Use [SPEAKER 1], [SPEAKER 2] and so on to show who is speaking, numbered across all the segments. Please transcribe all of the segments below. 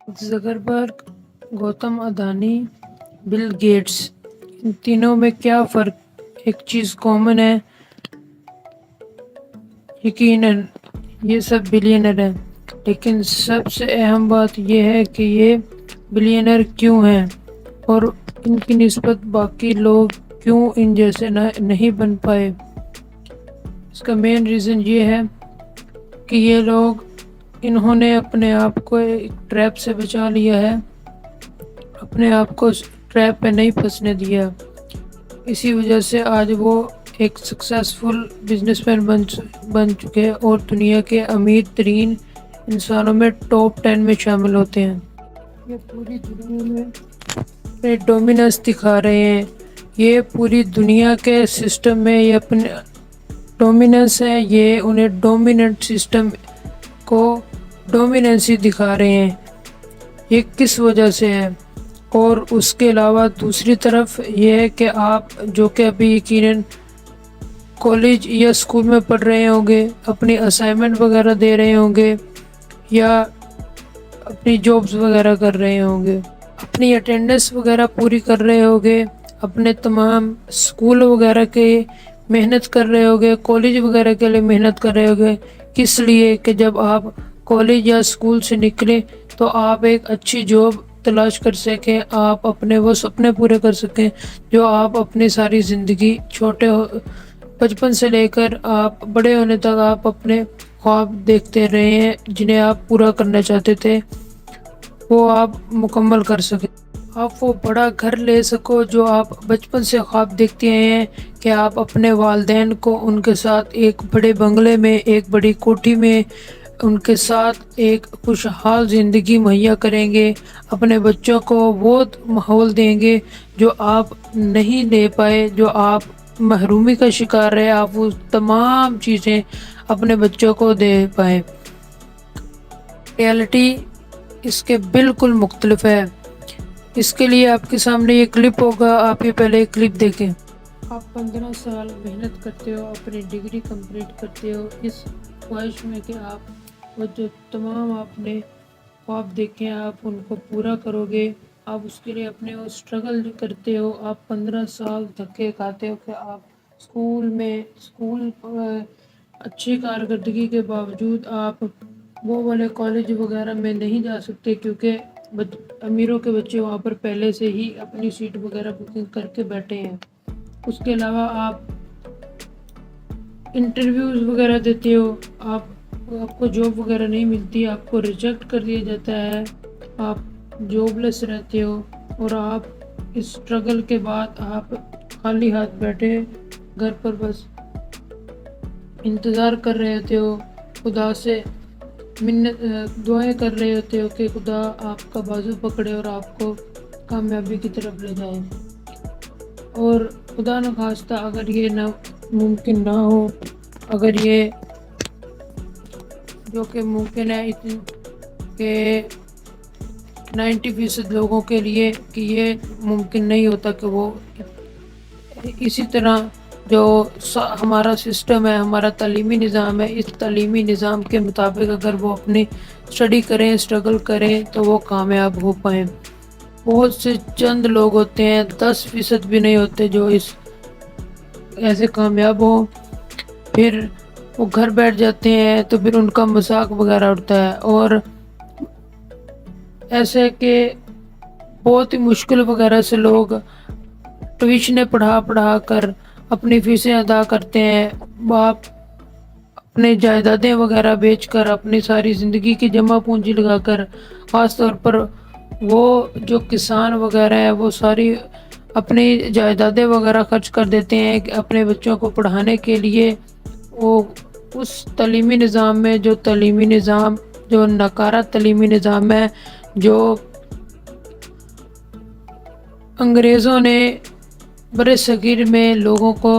[SPEAKER 1] Zuckerberg, Gautam Adani, Bill Gates, ان تینوں میں کیا فرق؟ ایک چیز کامن ہے، یقیناً یہ سب بلینئر ہیں، لیکن سب سے اہم بات یہ ہے کہ یہ بلینئر کیوں ہیں اور ان کی نسبت باقی لوگ کیوں ان جیسے نہیں بن پائے۔ اس کا مین ریزن یہ ہے کہ یہ لوگ انہوں نے اپنے آپ کو ایک ٹریپ سے بچا لیا ہے، اپنے آپ کو اس ٹریپ پہ نہیں پھنسنے دیا۔ اسی وجہ سے آج وہ ایک سکسیسفل بزنس مین بن چکے اور دنیا کے امیر ترین انسانوں میں ٹاپ 10 میں شامل ہوتے ہیں۔ یہ پوری دنیا میں اپنے ڈومیننس دکھا رہے ہیں، یہ پوری دنیا کے سسٹم میں یہ اپنے ڈومیننس ہے، یہ انہیں ڈومیننٹ سسٹم کو ڈومیننسی دکھا رہے ہیں۔ یہ کس وجہ سے ہے؟ اور اس کے علاوہ دوسری طرف یہ ہے کہ آپ جو کہ ابھی یقیناً کالج یا اسکول میں پڑھ رہے ہوں گے، اپنی اسائنمنٹ وغیرہ دے رہے ہوں گے یا اپنی جابز وغیرہ کر رہے ہوں گے، اپنی اٹینڈنس وغیرہ پوری کر رہے ہوں گے، اپنے تمام اسکول وغیرہ کے محنت کر رہے ہوں گے، کالج وغیرہ کے لیے محنت کر رہے ہوں گے۔ کس لیے؟ کہ جب آپ کالج یا اسکول سے نکلیں تو آپ ایک اچھی جاب تلاش کر سکیں، آپ اپنے وہ سپنے پورے کر سکیں جو آپ اپنی ساری زندگی بچپن سے لے کر آپ بڑے ہونے تک آپ اپنے خواب دیکھتے رہے ہیں، جنہیں آپ پورا کرنا چاہتے تھے، وہ آپ مکمل کر سکیں۔ آپ وہ بڑا گھر لے سکو جو آپ بچپن سے خواب دیکھتے ہیں کہ آپ اپنے والدین کو ان کے ساتھ ایک بڑے بنگلے میں، ایک بڑی کوٹھی میں ان کے ساتھ ایک خوشحال زندگی مہیا کریں گے، اپنے بچوں کو وہ ماحول دیں گے جو آپ نہیں دے پائے، جو آپ محرومی کا شکار رہے، آپ وہ تمام چیزیں اپنے بچوں کو دے پائے۔ ریالٹی اس کے بالکل مختلف ہے۔ اس کے لیے آپ کے سامنے یہ کلپ ہوگا، آپ یہ پہلے یہ کلپ دیکھیں۔ آپ 15 سال محنت کرتے ہو، اپنی ڈگری کمپلیٹ کرتے ہو، اس خواہش میں کہ آپ وہ جو تمام آپ نے خواب دیکھے ہیں آپ ان کو پورا کرو گے، آپ اس کے لیے اپنے وہ اسٹرگل کرتے ہو، آپ 15 سال دھکے کھاتے ہو کہ آپ اسکول اچھی کارکردگی کے باوجود آپ وہ والے کالج وغیرہ میں نہیں جا سکتے کیونکہ امیروں کے بچے وہاں پر پہلے سے ہی اپنی سیٹ وغیرہ بکنگ کر کے بیٹھے ہیں۔ اس کے علاوہ آپ انٹرویوز وغیرہ دیتے ہو، آپ کو جاب وغیرہ نہیں ملتی، آپ کو ریجیکٹ کر دیا جاتا ہے، آپ جاب لیس رہتے ہو اور آپ اس اسٹرگل کے بعد آپ خالی ہاتھ بیٹھے گھر پر بس انتظار کر رہے ہوتے ہو، خدا سے دعائیں کر رہے ہوتے ہو کہ خدا آپ کا بازو پکڑے اور آپ کو کامیابی کی طرف لے جائے۔ اور خدا نخواستہ اگر یہ ممکن نہ ہو، اگر یہ جو کہ ممکن ہے کہ 90% لوگوں کے لیے کہ یہ ممکن نہیں ہوتا کہ وہ اسی طرح جو ہمارا سسٹم ہے، ہمارا تعلیمی نظام ہے، اس تعلیمی نظام کے مطابق اگر وہ اپنی اسٹڈی کریں، اسٹرگل کریں تو وہ کامیاب ہو پائیں۔ بہت سے چند لوگ ہوتے ہیں، 10% بھی نہیں ہوتے جو ایسے کامیاب ہوں، پھر وہ گھر بیٹھ جاتے ہیں تو پھر ان کا مذاق وغیرہ اڑتا ہے، اور ایسے کہ بہت ہی مشکل وغیرہ سے لوگ ٹیوشنیں پڑھا کر اپنی فیسیں ادا کرتے ہیں، باپ اپنے جائیدادیں وغیرہ بیچ کر، اپنی ساری زندگی کی جمع پونجی لگا کر، خاص طور پر وہ جو کسان وغیرہ ہے وہ ساری اپنی جائیدادیں وغیرہ خرچ کر دیتے ہیں کہ اپنے بچوں کو پڑھانے کے لیے۔ وہ اس تعلیمی نظام میں جو ناکارہ تعلیمی نظام ہے، جو انگریزوں نے برصغیر میں لوگوں کو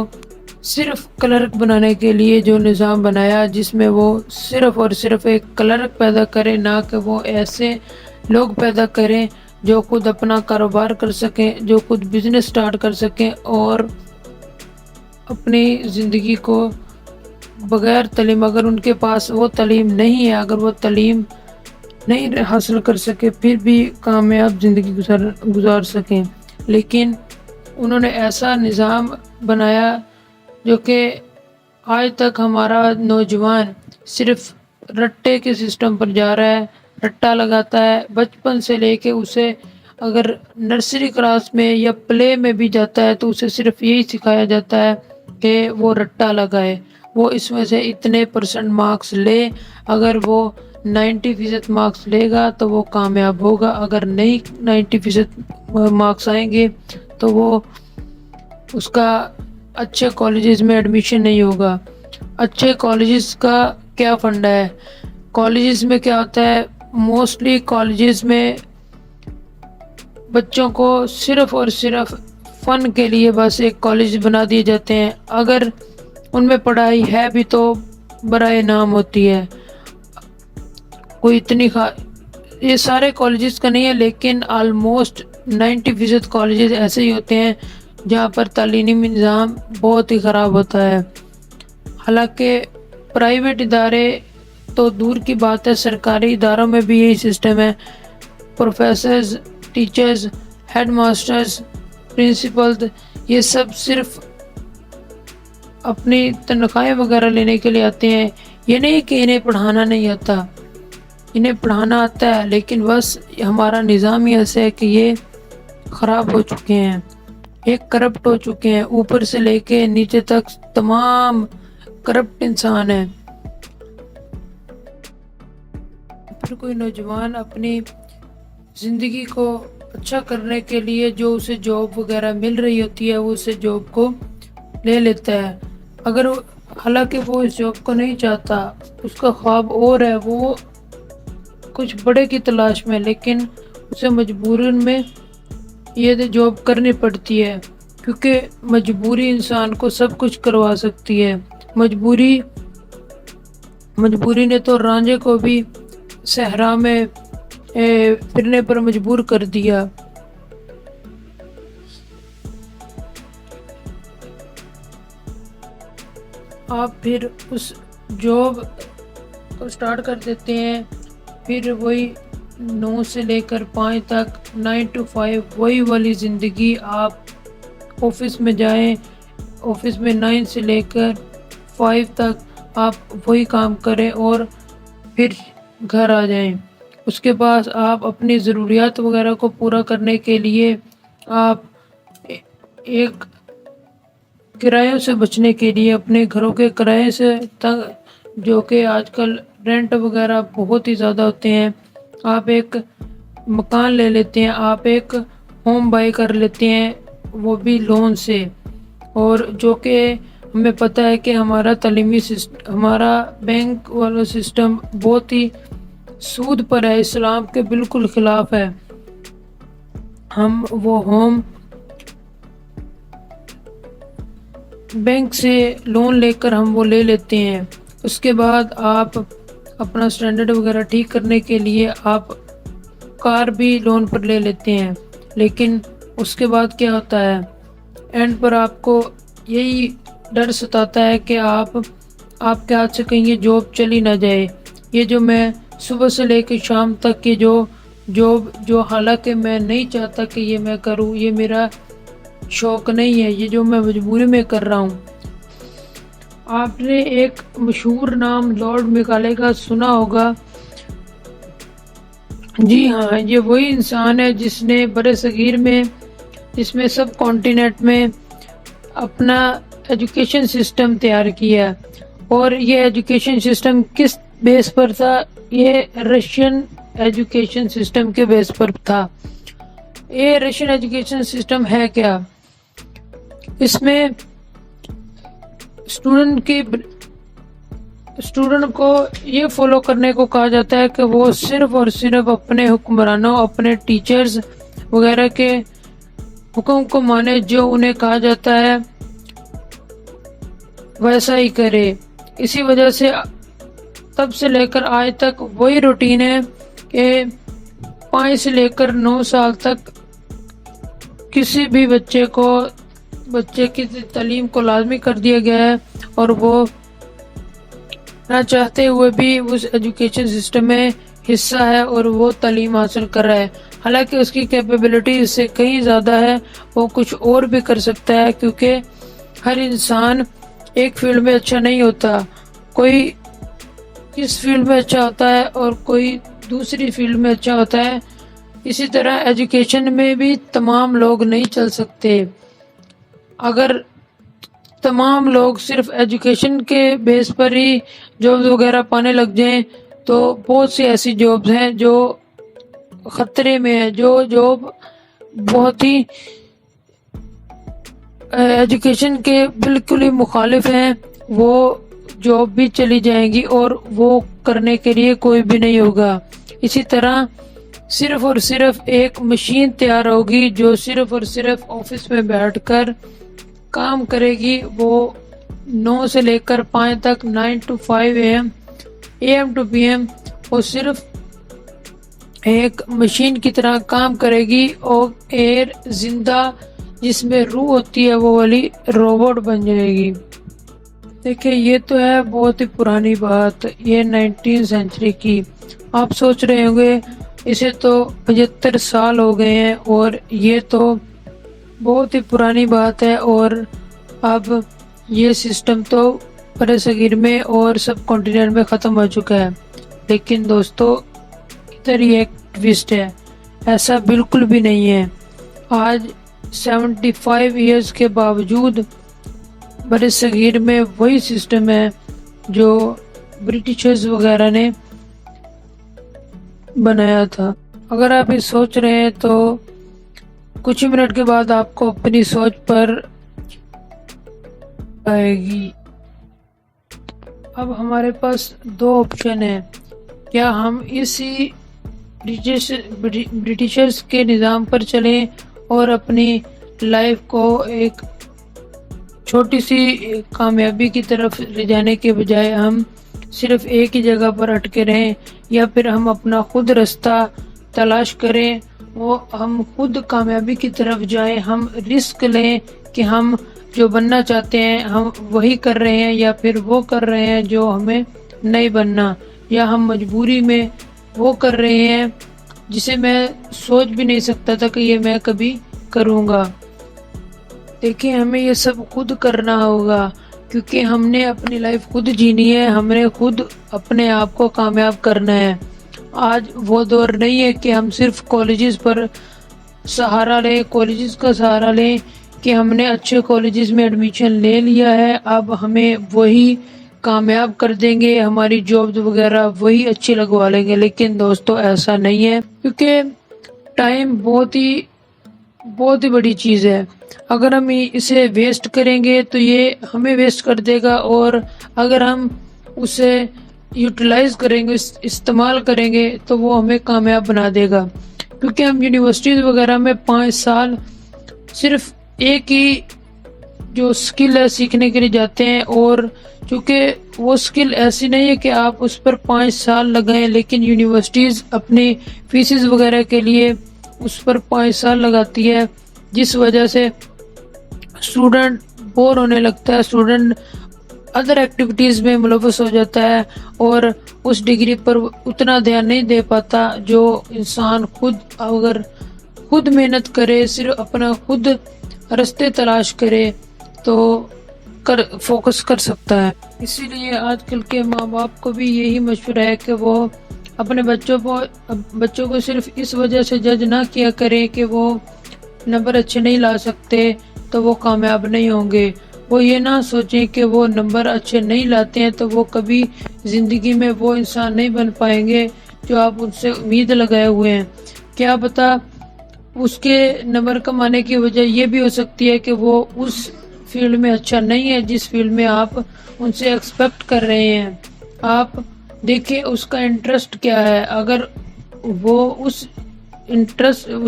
[SPEAKER 1] صرف کلرک بنانے کے لیے جو نظام بنایا، جس میں وہ صرف اور صرف ایک کلرک پیدا کرے، نہ کہ وہ ایسے لوگ پیدا کریں جو خود اپنا کاروبار کر سکیں، جو خود بزنس سٹارٹ کر سکیں اور اپنی زندگی کو بغیر تعلیم، اگر ان کے پاس وہ تعلیم نہیں ہے، اگر وہ تعلیم نہیں حاصل کر سکے پھر بھی کامیاب زندگی گزار سکیں، لیکن انہوں نے ایسا نظام بنایا جو کہ آج تک ہمارا نوجوان صرف رٹے کے سسٹم پر جا رہا ہے، رٹا لگاتا ہے بچپن سے لے کے اسے اگر نرسری کلاس میں یا پلے میں بھی جاتا ہے تو اسے صرف یہی سکھایا جاتا ہے کہ وہ رٹا لگائے، وہ اس میں سے اتنے % مارکس لے، اگر وہ 90% مارکس لے گا تو وہ کامیاب ہوگا، اگر نہیں 90% مارکس آئیں گے تو وہ اس کا اچھے کالجز میں ایڈمیشن نہیں ہوگا۔ اچھے کالجز کا کیا فنڈا ہے؟ کالجز میں کیا ہوتا ہے، موسٹلی کالجز میں بچوں کو صرف اور صرف فن کے لیے بس ایک کالج بنا دیے جاتے ہیں، اگر ان میں پڑھائی ہے بھی تو برائے نام ہوتی ہے، کوئی اتنی یہ سارے کالجز کا نہیں ہے لیکن آلموسٹ 90% کالجز ایسے ہی ہوتے ہیں جہاں پر تعلیمی نظام بہت ہی خراب ہوتا ہے۔ حالانکہ پرائیویٹ ادارے تو دور کی بات ہے، سرکاری اداروں میں بھی یہی سسٹم ہے، professors, teachers, head masters, principal, یہ سب صرف اپنی تنخواہیں وغیرہ لینے کے لیے آتے ہیں۔ یہ نہیں کہ انہیں پڑھانا نہیں آتا، انہیں پڑھانا آتا ہے، لیکن بس ہمارا نظام ہی ایسا ہے کہ یہ خراب ہو چکے ہیں، ایک کرپٹ ہو چکے ہیں، اوپر سے لے کے نیچے تک تمام کرپٹ انسان ہیں۔ پھر کوئی نوجوان اپنی زندگی کو اچھا کرنے کے لیے جو اسے جاب وغیرہ مل رہی ہوتی ہے وہ اسے جاب کو لے لیتا ہے، اگر حالانکہ وہ اس جاب کو نہیں چاہتا، اس کا خواب اور ہے، وہ کچھ بڑے کی تلاش میں، لیکن اسے مجبوراً میں یہ جاب کرنی پڑتی ہے کیونکہ مجبوری انسان کو سب کچھ کروا سکتی ہے۔ مجبوری نے تو رانجھے کو بھی صحرا میں پھرنے پر مجبور کر دیا۔ آپ پھر اس جاب کو سٹارٹ کر دیتے ہیں، پھر وہی 9 سے لے کر 5 تک 9 to 5 وہی والی زندگی، آپ آفس میں جائیں، آفس میں 9 سے لے کر 5 تک آپ وہی کام کریں اور پھر گھر آ جائیں۔ اس کے بعد آپ اپنی ضروریات وغیرہ کو پورا کرنے کے لیے آپ ایک کرایوں سے بچنے کے لیے اپنے گھروں کے کرائے سے جو کہ آج کل رینٹ وغیرہ بہت ہی زیادہ ہوتے ہیں، آپ ایک مکان لے لیتے ہیں، آپ ایک ہوم بائی کر لیتے ہیں، وہ بھی لون سے، اور جو کہ ہمیں پتہ ہے کہ ہمارا تعلیمی سسٹم، ہمارا بینک والا سسٹم بہت ہی سود پر ہے، اسلام کے بالکل خلاف ہے۔ ہم وہ ہوم بینک سے لون لے کر ہم وہ لے لیتے ہیں، اس کے بعد آپ اپنا سٹینڈرڈ وغیرہ ٹھیک کرنے کے لیے آپ کار بھی لون پر لے لیتے ہیں، لیکن اس کے بعد کیا ہوتا ہے، اینڈ پر آپ کو یہی ڈر ستاتا ہے کہ آپ کے ہاتھ سے کہیں یہ جاب چلی نہ جائے، یہ جو میں صبح سے لے کے شام تک کی جو حالانکہ میں نہیں چاہتا کہ یہ میں کروں، یہ میرا شوق نہیں ہے، یہ جو میں مجبوری میں کر رہا ہوں۔ آپ نے ایک مشہور نام لارڈ میکالے کا سنا ہوگا، جی ہاں، یہ وہی انسان ہے جس نے برِ صغیر میں، جس میں سب کانٹیننٹ میں اپنا ایجوکیشن سسٹم تیار کیا، اور یہ ایجوکیشن سسٹم کس بیس پر تھا؟ یہ رشین ایجوکیشن سسٹم کے بیس پر تھا۔ یہ رشین ایجوکیشن سسٹم ہے کیا؟ اس میں اسٹوڈنٹ کو یہ فالو کرنے کو کہا جاتا ہے کہ وہ صرف اور صرف اپنے حکمرانوں، اپنے ٹیچرز وغیرہ کے حکم کو مانے، جو انہیں کہا جاتا ہے ویسا ہی کرے۔ اسی وجہ سے تب سے لے کر آج تک وہی روٹین ہے کہ 5 سے لے کر 9 سال تک کسی بھی بچے کی تعلیم کو لازمی کر دیا گیا ہے، اور وہ نہ چاہتے ہوئے بھی اس ایجوکیشن سسٹم میں حصہ ہے اور وہ تعلیم حاصل کر رہا ہے، حالانکہ اس کی کیپیبلٹی اس سے کہیں زیادہ ہے، وہ کچھ اور بھی کر سکتا ہے، کیونکہ ہر انسان ایک فیلڈ میں اچھا نہیں ہوتا، کوئی کس فیلڈ میں اچھا ہوتا ہے اور کوئی دوسری فیلڈ میں اچھا ہوتا ہے۔ اسی طرح ایجوکیشن میں بھی تمام لوگ نہیں چل سکتے۔ اگر تمام لوگ صرف ایجوکیشن کے بیس پر ہی جاب وغیرہ پانے لگ جائیں تو بہت سی ایسی جابز ہیں جو خطرے میں ہیں، جو جاب بہت ہی ایجوکیشن کے بالکل ہی مخالف ہیں، وہ جاب بھی چلی جائیں گی اور وہ کرنے کے لیے کوئی بھی نہیں ہوگا۔ اسی طرح صرف اور صرف ایک مشین تیار ہوگی جو صرف اور صرف آفس میں بیٹھ کر کام کرے گی، وہ 9 سے لے کر 5 تک، 9 to 5 AM to PM، وہ صرف ایک مشین کی طرح کام کرے گی اور ایک زندہ جس میں روح ہوتی ہے وہ والی روبوٹ بن جائے گی۔ دیکھیں یہ تو ہے بہت ہی پرانی بات، یہ 19 سینچری کی۔ آپ سوچ رہے ہوں گے اسے تو 75 سال ہو گئے ہیں اور یہ تو بہت ہی پرانی بات ہے، اور اب یہ سسٹم تو برِ صغیر میں اور سب کانٹیننٹ میں ختم ہو چکا ہے۔ لیکن دوستو ادھر یہ ایک ٹویسٹ ہے، ایسا بالکل بھی نہیں ہے۔ آج 75 ایئرز کے باوجود برِ صغیر میں وہی سسٹم ہے جو برٹشرز وغیرہ نے بنایا تھا۔ اگر آپ یہ سوچ رہے ہیں تو کچھ ہی منٹ کے بعد آپ کو اپنی سوچ پر آئے گی۔ اب ہمارے پاس 2 آپشن ہیں، کیا ہم اسی برٹشرز کے نظام پر چلیں اور اپنی لائف کو ایک چھوٹی سی کامیابی کی طرف لے جانے کے بجائے ہم صرف ایک ہی جگہ پر اٹکے رہیں، یا پھر ہم اپنا خود راستہ تلاش کریں، وہ ہم خود کامیابی کی طرف جائیں، ہم رسک لیں کہ ہم جو بننا چاہتے ہیں ہم وہی کر رہے ہیں، یا پھر وہ کر رہے ہیں جو ہمیں نہیں بننا، یا ہم مجبوری میں وہ کر رہے ہیں جسے میں سوچ بھی نہیں سکتا تھا کہ یہ میں کبھی کروں گا۔ دیکھیں ہمیں یہ سب خود کرنا ہوگا، کیونکہ ہم نے اپنی لائف خود جینی ہے، ہم نے خود اپنے آپ کو کامیاب کرنا ہے۔ آج وہ دور نہیں ہے کہ ہم صرف کالجز پر سہارا لیں، کالجز کا سہارا لیں کہ ہم نے اچھے کالجز میں ایڈمیشن لے لیا ہے، اب ہمیں وہی کامیاب کر دیں گے، ہماری جاب وغیرہ وہی اچھی لگوا لیں گے۔ لیکن دوستو ایسا نہیں ہے، کیونکہ ٹائم بہت ہی بڑی چیز ہے۔ اگر ہم اسے ویسٹ کریں گے تو یہ ہمیں ویسٹ کر دے گا، اور اگر ہم اسے یوٹیلائز کریں گے، استعمال کریں گے تو وہ ہمیں کامیاب بنا دے گا۔ کیونکہ ہم یونیورسٹیز وغیرہ میں 5 سال صرف ایک ہی جو سکل ہے سیکھنے کے لیے جاتے ہیں، اور چونکہ وہ سکل ایسی نہیں ہے کہ آپ اس پر 5 سال لگائیں، لیکن یونیورسٹیز اپنی فیسز وغیرہ کے لیے اس پر 5 سال لگاتی ہے، جس وجہ سے اسٹوڈنٹ بور ہونے لگتا ہے، اسٹوڈنٹ ادر ایکٹیویٹیز میں ملوث ہو جاتا ہے اور اس ڈگری پر اتنا دھیان نہیں دے پاتا جو انسان اگر خود محنت کرے، صرف اپنا خود راستے تلاش کرے تو فوکس کر سکتا ہے۔ اسی لیے آج کل کے ماں باپ کو بھی یہی مشورہ ہے کہ وہ اپنے بچوں کو صرف اس وجہ سے جج نہ کیا کریں کہ وہ نمبر اچھے نہیں لا سکتے تو وہ کامیاب نہیں ہوں گے۔ وہ یہ نہ سوچیں کہ وہ نمبر اچھے نہیں لاتے ہیں تو وہ کبھی زندگی میں وہ انسان نہیں بن پائیں گے جو آپ ان سے امید لگائے ہوئے ہیں۔ کیا پتہ اس کے نمبر کمانے کی وجہ یہ بھی ہو سکتی ہے کہ وہ اس فیلڈ میں اچھا نہیں ہے جس فیلڈ میں آپ ان سے ایکسپیکٹ کر رہے ہیں۔ آپ دیکھیں اس کا انٹرسٹ کیا ہے، اگر وہ اس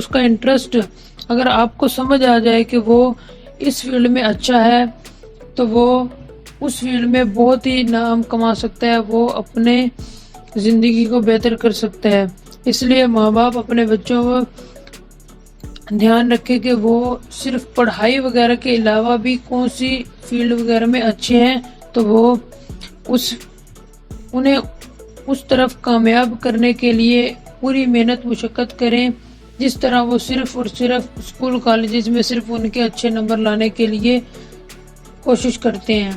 [SPEAKER 1] کا انٹرسٹ اگر آپ کو سمجھ آ جائے کہ وہ اس فیلڈ میں اچھا ہے تو وہ اس فیلڈ میں بہت ہی نام کما سکتا ہے، وہ اپنے زندگی کو بہتر کر سکتا ہے۔ اس لیے ماں باپ اپنے بچوں کو دھیان رکھے کہ وہ صرف پڑھائی وغیرہ کے علاوہ بھی کون سی فیلڈ وغیرہ میں اچھے ہیں تو وہ اس طرف کامیاب کرنے کے لیے پوری محنت مشقت کریں جس طرح وہ صرف اور صرف اسکول کالجز میں صرف ان کے اچھے نمبر لانے کے لیے کوشش کرتے ہیں۔